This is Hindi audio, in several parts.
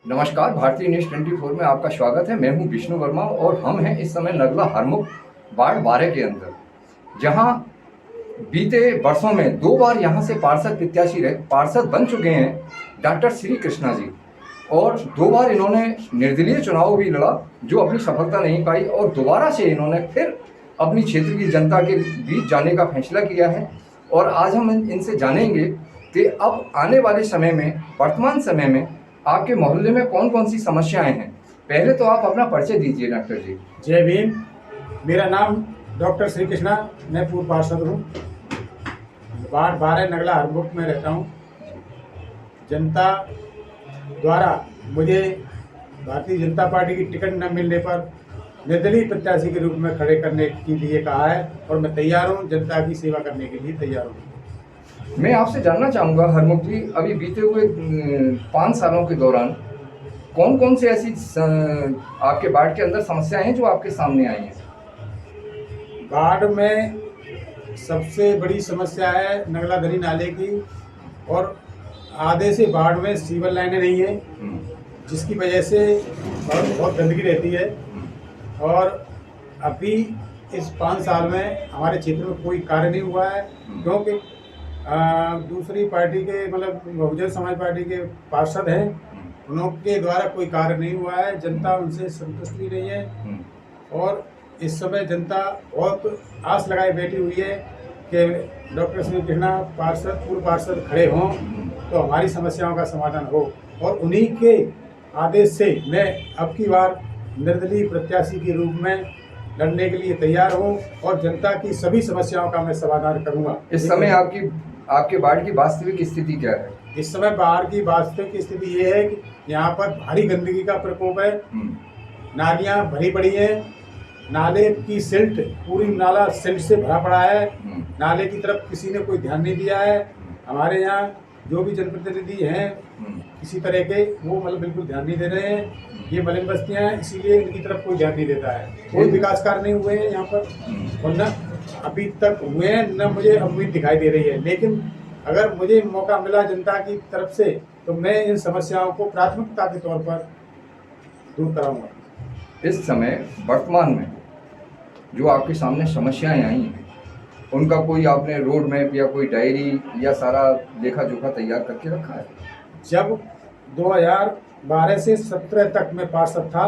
नमस्कार, भारतीय न्यूज़ 24 में आपका स्वागत है। मैं हूं विष्णु वर्मा और हम हैं इस समय नगला हरमुख वार्ड 12 के अंदर, जहां बीते वर्षों में 2 बार यहां से पार्षद बन चुके हैं डॉक्टर श्री कृष्णा जी, और 2 बार इन्होंने निर्दलीय चुनाव भी लड़ा जो अपनी सफलता नहीं पाई, और दोबारा से इन्होंने फिर अपनी क्षेत्र की जनता के बीच जाने का फैसला किया है। और आज हम इनसे जानेंगे कि अब आने वाले समय में, वर्तमान समय में आपके मोहल्ले में कौन कौन सी समस्याएं हैं। पहले तो आप अपना परिचय दीजिए डॉक्टर जी। जय भीम। मेरा नाम डॉक्टर श्री कृष्णा, मैं पूर्व पार्षद हूँ। वार्ड 12 नगला हरमुख में रहता हूँ। जनता द्वारा मुझे भारतीय जनता पार्टी की टिकट न मिलने पर निर्दलीय प्रत्याशी के रूप में खड़े करने के लिए कहा है और मैं तैयार हूँ, जनता की सेवा करने के लिए तैयार हूँ। मैं आपसे जानना चाहूँगा हरमुख जी, अभी बीते हुए 5 सालों के दौरान कौन कौन सी ऐसी आपके वार्ड के अंदर समस्याएं हैं जो आपके सामने आई हैं? वार्ड में सबसे बड़ी समस्या है नगला धनी नाले की, और आधे से वार्ड में सीवर लाइनें नहीं है, जिसकी वजह से बहुत गंदगी रहती है। और अभी इस 5 साल में हमारे क्षेत्र में कोई कार्य नहीं हुआ है, क्योंकि दूसरी पार्टी के मतलब बहुजन समाज पार्टी के पार्षद हैं, उनके द्वारा कोई कार्य नहीं हुआ है। जनता उनसे संतुष्ट भी नहीं है और इस समय जनता बहुत आस लगाए बैठी हुई है कि डॉक्टर श्री कृष्णा पूर्व पार्षद खड़े हों तो हमारी समस्याओं का समाधान हो, और उन्हीं के आदेश से मैं अब की बार निर्दलीय प्रत्याशी के रूप में लड़ने के लिए तैयार हूं और जनता की सभी समस्याओं का मैं समाधान करूंगा। इस समय आपके वार्ड की वास्तविक स्थिति क्या है? इस समय बाढ़ की वास्तविक स्थिति ये है कि यहाँ पर भारी गंदगी का प्रकोप है। नालियाँ भरी पड़ी हैं, नाले की सिल्ट, पूरी नाला सिल्ट से भरा पड़ा है। नाले की तरफ किसी ने कोई ध्यान नहीं दिया है। हमारे यहाँ जो भी जनप्रतिनिधि हैं किसी तरह के, वो मतलब बिल्कुल ध्यान नहीं दे रहे हैं। ये मलिन बस्तियाँ हैं, इसीलिए इनकी तरफ कोई ध्यान नहीं देता है। कोई विकास कार्य नहीं हुए हैं यहाँ पर, और न अभी तक हुए हैं, न मुझे उम्मीद दिखाई दे रही है। लेकिन अगर मुझे मौका मिला जनता की तरफ से तो मैं इन समस्याओं को प्राथमिकता के तौर पर दूर कराऊंगा। इस समय वर्तमान में जो आपके सामने समस्याएं आई हैं, उनका कोई आपने रोड मैप या कोई डायरी या सारा लेखा जोखा तैयार करके रखा है? जब 2012 से 17 तक मैं पार्षद था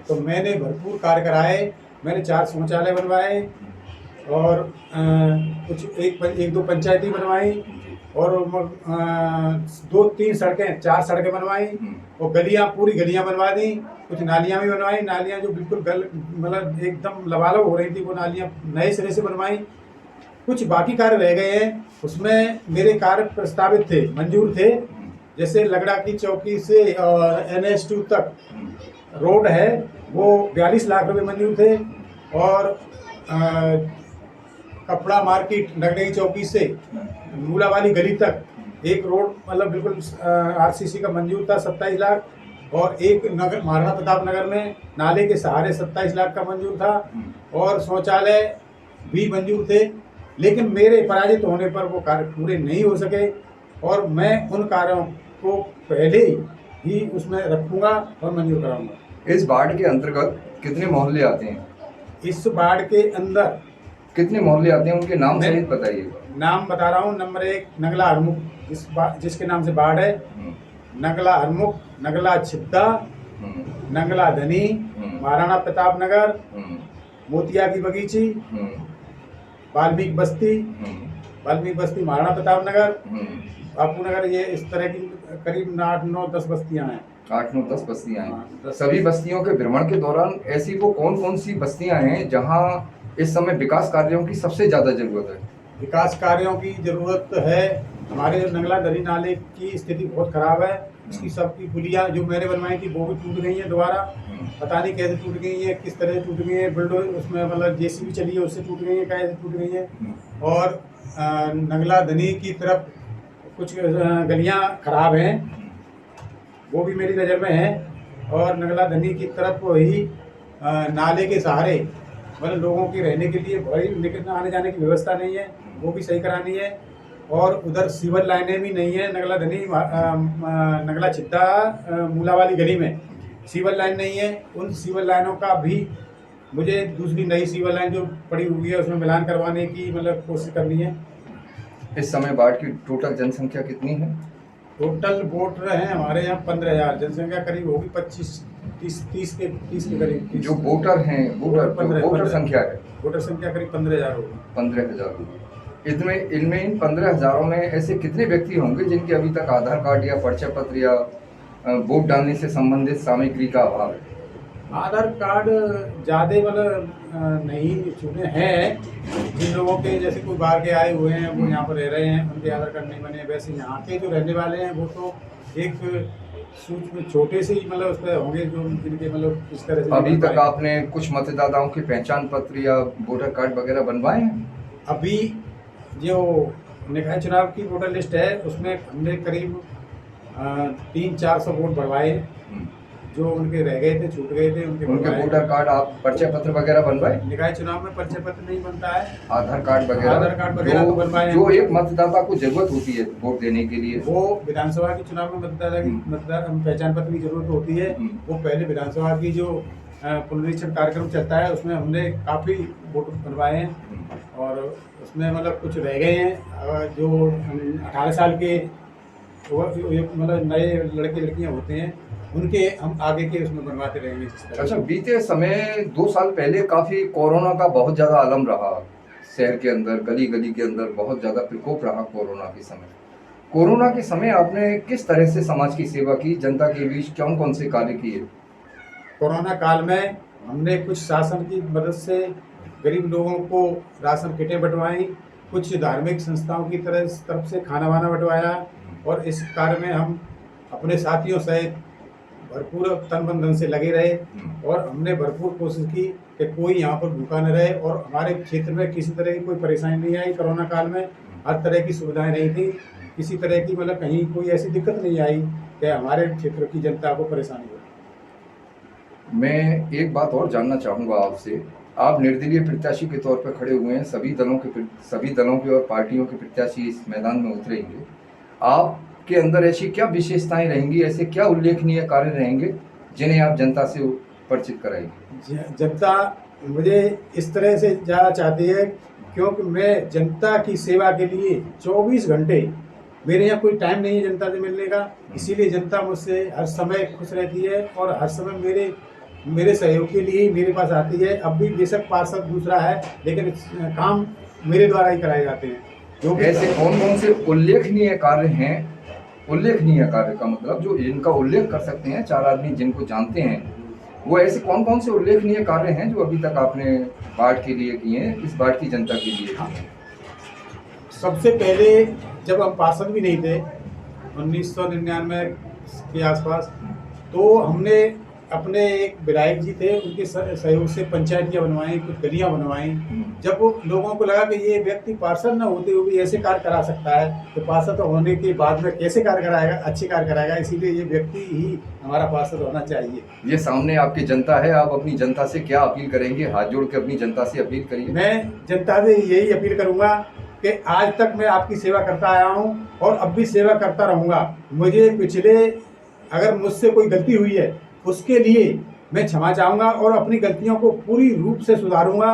तो मैंने भरपूर कार्य कराए। मैंने 4 शौचालय बनवाए और कुछ एक दो पंचायती बनवाई, और 2-3 सड़कें, 4 सड़कें बनवाई, और गलियां, पूरी गलियां बनवा दी। कुछ नालियां भी बनवाई, नालियां जो बिल्कुल मतलब एकदम लबालब हो रही थी, वो नालियां नए सिरे से बनवाई। कुछ बाकी कार्य रह गए हैं, उसमें मेरे कार्य प्रस्तावित थे, मंजूर थे। जैसे लगड़ा की चौकी से NH 2 तक रोड है, वो 42 लाख रुपए मंजूर थे। और कपड़ा मार्केट लगड़े की चौकी से मूला वाली गली तक एक रोड मतलब बिल्कुल RCC का मंजूर था 27 लाख, और एक नगर महाराणा प्रताप नगर में नाले के सहारे 27 लाख का मंजूर था, और शौचालय भी मंजूर थे। लेकिन मेरे पराजित होने पर वो कार्य पूरे नहीं हो सके, और मैं उन कार्यों को पहले ही उसमें रखूंगा और मंजूर कराऊंगा। इस वार्ड के अंतर्गत कितने मोहल्ले आते हैं? इस वार्ड के अंदर कितने मोहल्ले आते हैं, उनके नाम सहित बताइए। नाम बता रहा हूँ। नंबर 1 नगला हरमुख, जिसके नाम से वार्ड है। नगला हरमुख, नगला छिद्दा, नगला धनी, महाराणा प्रताप नगर, मोतिया की बगीची, वाल्मीकि बस्ती, महाराणा प्रताप नगर, बापू नगर। ये इस तरह की करीब 8-9-10 बस्तियां हैं। 8-9-10 बस्तियां हैं। सभी बस्तियों के भ्रमण के दौरान ऐसी वो कौन कौन सी बस्तियां हैं जहां इस समय विकास कार्यों की सबसे ज़्यादा ज़रूरत है? विकास कार्यों की ज़रूरत है। हमारे नगला दरी नाले की स्थिति बहुत ख़राब है। इसकी सबकी पुलियाँ जो मैंने बनवाई थी वो भी टूट गई हैं दोबारा। पता नहीं कैसे टूट गई हैं, किस तरह से टूट गई हैं। बुलडोजर उसमें मतलब JCB चली है, उससे टूट गई हैं, कैसे टूट गई हैं। और नगला धनी की तरफ कुछ गलियाँ ख़राब हैं, वो भी मेरी नज़र में है। और नगला धनी की तरफ ही नाले के सहारे मतलब लोगों के रहने के लिए भाई निकलने आने जाने की व्यवस्था नहीं है, वो भी सही करानी है। और उधर सीवर लाइनें भी नहीं है। नगला धनी नगला चिट्टा मूला वाली गली में सीवर लाइन नहीं है। उन सीवर लाइनों का भी मुझे दूसरी नई सीवर लाइन जो पड़ी हुई है उसमें मिलान करवाने की मतलब कोशिश करनी है। इस समय बाढ़ की टोटल जनसंख्या कितनी है? टोटल वोटर हैं हमारे यहाँ 15,000, जनसंख्या करीब होगी 30 के करीब। जो वोटर हैं, वोटर संख्या है, वोटर संख्या करीब 15,000 होगी। 15,000। इनमें इन 15,000 में ऐसे कितने व्यक्ति होंगे जिनके अभी तक आधार कार्ड या परिचय पत्र या वोट डालने से संबंधित सामग्री का अभाव है? आधार कार्ड ज़्यादा मतलब नहीं छूटे हैं। जिन लोगों के जैसे कोई बाहर के आए हुए हैं वो यहाँ पर रह रहे हैं, उनके आधार कार्ड नहीं बने। वैसे यहाँ के जो रहने वाले हैं वो तो एक सूक्ष्म छोटे से ही मतलब उस पर होंगे जो जिनके मतलब इस तरह से। अभी तक आपने कुछ मतदाताओं के पहचान पत्र या वोटर कार्ड वगैरह बनवाए हैं? अभी जो निकाय चुनाव की वोटर लिस्ट है उसमें हमने करीब 300-400 वोट बढ़वाए, जो उनके रह गए थे, छूट गए थे, उनके वोटर कार्ड, आप परिचय पत्र वगैरह बनवाए? निकाय चुनाव में परिचय पत्र नहीं बनता है। आधार कार्ड वगैरह तो बनवाए। जो एक मतदाता को जरूरत होती है वोट देने के लिए, वो विधानसभा के चुनाव में मतदाता की पहचान पत्र की जरूरत होती है। वो पहले विधानसभा की जो पुनरीक्षण कार्यक्रम चलता है उसमें हमने काफ़ी वोट बनवाए हैं और उसमें मतलब कुछ रह गए हैं। जो 18 साल के मतलब नए लड़के लड़कियां होते हैं उनके हम आगे के उसमें बनवाते रहेंगे। अच्छा, बीते समय 2 साल पहले काफ़ी कोरोना का बहुत ज़्यादा आलम रहा शहर के अंदर, गली गली के अंदर बहुत ज़्यादा प्रकोप रहा कोरोना के समय। कोरोना के समय आपने किस तरह से समाज की सेवा की, जनता के बीच कौन कौन से कार्य किए? कोरोना काल में हमने कुछ शासन की मदद से गरीब लोगों को राशन किटें बंटवाई, कुछ धार्मिक संस्थाओं की तरफ से खाना वाना बंटवाया और इस कार्य में हम अपने साथियों सहित भरपूर तन मन धन से लगे रहे और हमने भरपूर कोशिश की कि कोई यहाँ पर भूखा न रहे और हमारे क्षेत्र में किसी तरह की कोई परेशानी नहीं आई। कोरोना काल में हर तरह की सुविधाएं नहीं थी, किसी तरह की मतलब कहीं कोई ऐसी दिक्कत नहीं आई कि हमारे क्षेत्र की जनता को परेशानी हो। मैं एक बात और जानना चाहूँगा आपसे। आप निर्दलीय प्रत्याशी के तौर पर खड़े हुए हैं, सभी दलों के और पार्टियों के प्रत्याशी इस मैदान में उतरेंगे। आपके अंदर ऐसी क्या विशेषताएं रहेंगी, ऐसे क्या उल्लेखनीय कार्य रहेंगे जिन्हें आप जनता से परिचित कराएंगे? जनता मुझे इस तरह से ज़्यादा चाहती है क्योंकि मैं जनता की सेवा के लिए 24 घंटे, मेरे यहाँ कोई टाइम नहीं है जनता से मिलने का, इसीलिए जनता मुझसे हर समय खुश रहती है और हर समय मेरे सहयोग के लिए मेरे पास आती है। अब भी बेशक पार्षद दूसरा है लेकिन काम मेरे द्वारा ही कराए जाते हैं। जो ऐसे कौन कौन से उल्लेखनीय कार्य हैं, उल्लेखनीय कार्य का मतलब जो इनका उल्लेख कर सकते हैं 4 आदमी जिनको जानते हैं, वो ऐसे कौन कौन से उल्लेखनीय कार्य हैं जो अभी तक आपने बाढ़ के लिए किए हैं, इस बाढ़ की जनता के लिए? सबसे पहले जब हम पार्षद भी नहीं थे 1999 के आसपास, तो हमने अपने एक विधायक जी थे उनके सहयोग से पंचायतियाँ बनवाई, कुछ गलियाँ बनवाई। जब वो लोगों को लगा कि ये व्यक्ति पार्षद न होते हुए भी ऐसे कार्य करा सकता है तो पार्षद होने के बाद में कैसे कार्य कराएगा, अच्छे कार्य कराएगा, इसीलिए ये व्यक्ति ही हमारा पार्षद होना चाहिए। ये सामने आपकी जनता है, आप अपनी जनता से क्या अपील करेंगे? हाथ जोड़ के अपनी जनता से अपील करिए। मैं जनता से यही अपील करूँगा कि आज तक मैं आपकी सेवा करता आया हूँ और अब भी सेवा करता रहूँगा। मुझे पिछले अगर मुझसे कोई गलती हुई है उसके लिए मैं क्षमा चाहूँगा और अपनी गलतियों को पूरी रूप से सुधारूंगा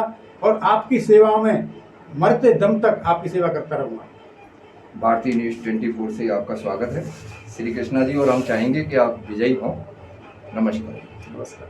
और आपकी सेवा में मरते दम तक आपकी सेवा करता रहूँगा। भारतीय न्यूज़ 24 से आपका स्वागत है श्री कृष्णा जी, और हम चाहेंगे कि आप विजयी हों। नमस्कार। नमस्कार।